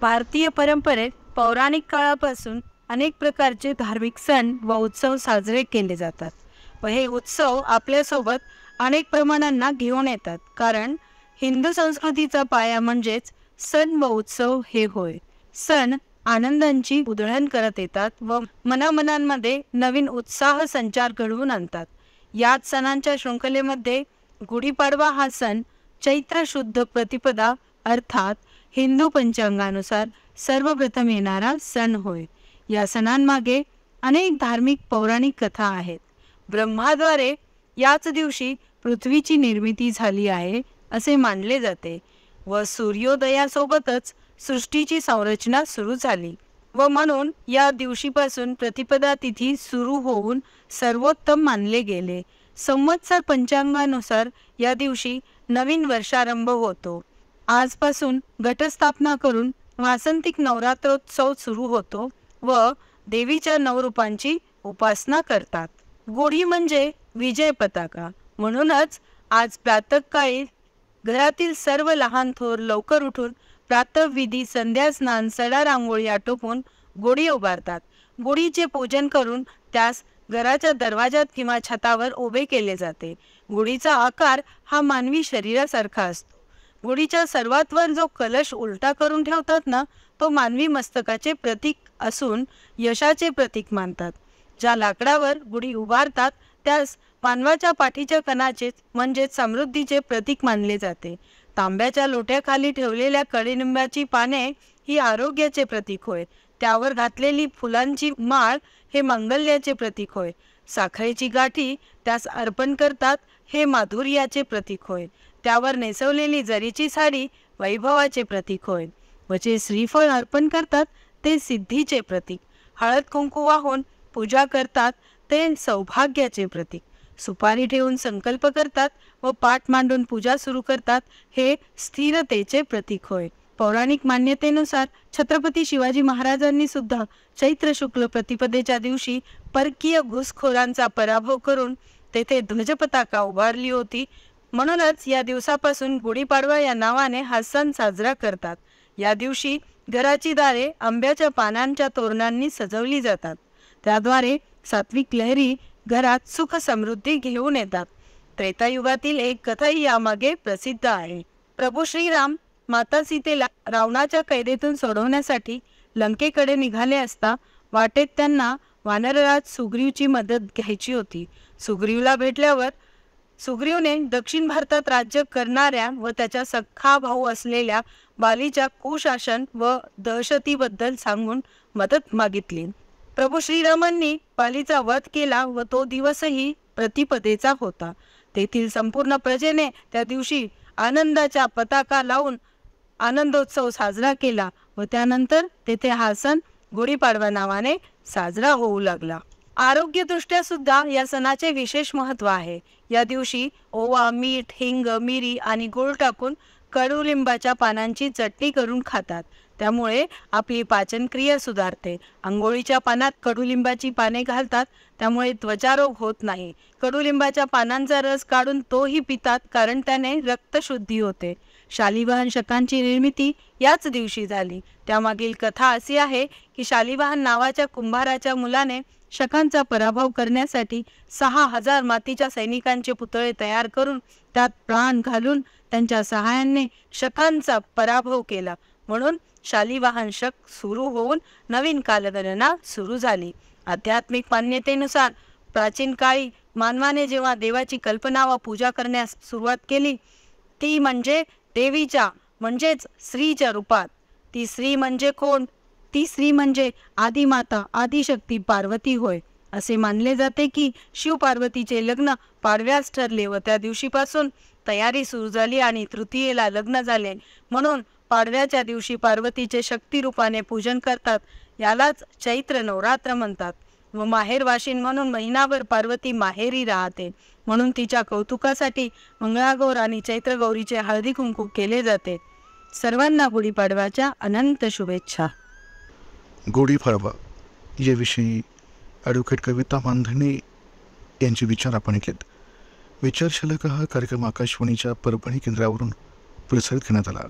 भारतीय परंपरेत पौराणिक काळापासून अनेक प्रकारचे धार्मिक सण व उत्सव साजरे केले जातात व हे उत्सव आपल्यासोबत अनेक प्रमाणांना घेऊन येतात, कारण हिंदू संस्कृतीचा पाया म्हणजेच सण व उत्सव हे होय. सण आनंदांची उधळण करत येतात व मनामनांमध्ये नवीन उत्साह संचार घडवून आणतात. याच सणांच्या शृंखलेमध्ये गुढीपाडवा हा सण चैत्र शुद्ध प्रतिपदा अर्थात हिंदू पंचांगानुसार सर्वप्रथम येणारा सण होय. या सणांमागे अनेक धार्मिक पौराणिक कथा आहेत. ब्रह्माद्वारे याच दिवशी पृथ्वीची निर्मिती झाली आहे असे मानले जाते व सूर्योदयासोबतच सृष्टीची संरचना सुरू झाली व म्हणून या दिवशीपासून प्रतिपदा तिथी सुरू होऊन सर्वोत्तम मानले गेले. संवत्सर पंचांगानुसार या दिवशी नवीन वर्षारंभ होतो. आजपासून घटस्थापना करून वासंतिक नवरात्रोत्सव सुरू होतो व देवीच्या नवरूपांची उपासना करतात. गुढी म्हणजे विजय पताका, म्हणूनच आज प्रातःकाळी घरातील सर्व लहान थोर लवकर उठून प्रातःविधी, संध्या स्नान, सडा रांगोळी आटोपून गुढी उभारतात. गुढीचे पूजन करून त्यास घराच्या दरवाजात किंवा छतावर उभे केले जाते. गुढीचा आकार हा मानवी शरीरासारखा असतो. गुढीच्या सर्वात वर जो कलश उलटा करून ठेवतात ना, तो मानवी मस्तकाचे प्रतीक असून यशाचे प्रतीक मानतात. ज्या लाकडावर गुढी उभारतात त्यास मानवाच्या पाठीच्या कणाचे म्हणजेच समृद्धीचे प्रतीक मानले जाते. तांब्याच्या लोट्याखाली ठेवलेल्या कडुलिंबाची पाने ही आरोग्याचे प्रतीक होय. त्यावर घातलेली फुलांची माळ हे मंगल्याचे प्रतीक होय. साखरेची गाठी त्यास अर्पण करतात हे माधुर्याचे प्रतीक होय. त्यावर नेसवलेली जरीची साडी वैभवाचे प्रतीक होय व जे श्रीफळ अर्पण करतात ते सिद्धीचे प्रतीक. हळद कुंकू वाहून पूजा करतात ते सौभाग्याचे प्रतीक. सुपारी ठेवून संकल्प करतात व पाठ मांडून पूजा सुरू करतात हे स्थिरतेचे प्रतीक होय. पौराणिक मान्यतेनुसार छत्रपती शिवाजी महाराजांनी सुद्धा चैत्र शुक्ल प्रतिपदेच्या दिवशी परकीय घुसखोरांचा पराभव करून तेथे ध्वजपताका उभारली होती. म्हणूनच या दिवसापासून गुढीपाडवा या नावाने हा सण साजरा करतात. या दिवशी घराची दारे आंब्याच्या पानांच्या तोरणांनी सजवली जातात. त्याद्वारे सात्विक लहरी घरात सुख समृद्धी घेऊन येतात. त्रेतायुगातील एक कथाही यामागे प्रसिद्ध आहे. प्रभू श्रीराम माता सीतेला रावणाच्या कैदेतून सोडवण्यासाठी लंकेकडे निघाले असता वाटेत त्यांना वानरराज सुग्रीवची मदत घ्यायची होती. सुग्रीवला भेटल्यावर सुग्रीवने दक्षिण भारतात राज्य करणाऱ्या व त्याच्या सख्खा भाऊ असलेल्या बालीच्या कुशासन व दहशतीबद्दल सांगून मदत मागितली. प्रभू श्रीरामांनी बालीचा वध केला व तो दिवसही प्रतिपदेचा होता. तेथील संपूर्ण प्रजेने त्या दिवशी आनंदाच्या पताका लावून आनंदोत्सव साजरा केला व त्यानंतर तेथे हा सण गुढीपाडवा नावाने साजरा होऊ लागला. आरोग्यदृष्ट्या सुद्धा या सणाचे विशेष महत्त्व आहे. या दिवशी ओवा, मीठ, हिंग, मिरी आणि गूळ टाकून कडुलिंबाच्या पानांची चटणी करून खातात. त्यामुळे आपली पाचनक्रिया सुधारते. अंघोळीच्या पानात कडुलिंबाची पाने घालतात, त्यामुळे त्वचारोग होत नाही. कडुलिंबाच्या पानांचा रस काढून तोही पितात, कारण त्याने रक्तशुद्धी होते. शालिवाहन शकांची निर्मिती याच दिवशी झाली. त्यामागील कथा अशी आहे की शालिवाहन नावाच्या कुंभाराच्या मुलाने शकांचा पराभव करण्यासाठी 6000 मातीच्या सैनिकांचे पुतळे तयार करून त्यात प्राण घालून त्यांच्या सहाय्याने शकांचा पराभव केला. म्हणून शालिवाहन शक सुरू होऊन नवीन कालगणना सुरू झाली. आध्यात्मिक मान्यतेनुसार प्राचीन काळी मानवाने जेव्हा देवाची कल्पना व पूजा करण्यास सुरुवात केली, ती म्हणजे देवीच्या म्हणजेच स्त्रीच्या रूपात. ती स्त्री म्हणजे कोण? ती स्त्री म्हणजे आदिमाता आदिशक्ती पार्वती होय. असे मानले जाते की शिव पार्वतीचे लग्न पाडव्यास ठरले व त्या दिवशीपासून तयारी सुरू झाली आणि तृतीयेला लग्न झाले. म्हणून पाडव्याच्या दिवशी पार्वतीचे शक्ती रूपाने पूजन करतात. यालाच चैत्र नवरात्र म्हणतात व माहेर वाशिन म्हणून महिनाभर पार्वती माहेरी राहते. म्हणून तिच्या कौतुकासाठी मंगळागौर आणि चैत्रगौरीचे हळदी कुंकू केले जाते. सर्वांना गुढीपाडव्याच्या अनंत शुभेच्छा. गुढीपाडवा याविषयी ॲडव्होकेट कविता मानधने यांचे विचार आपण ऐकलेत. विचारशलका हा कार्यक्रम आकाशवाणीच्या परभणी केंद्रावरून प्रसारित करण्यात आला.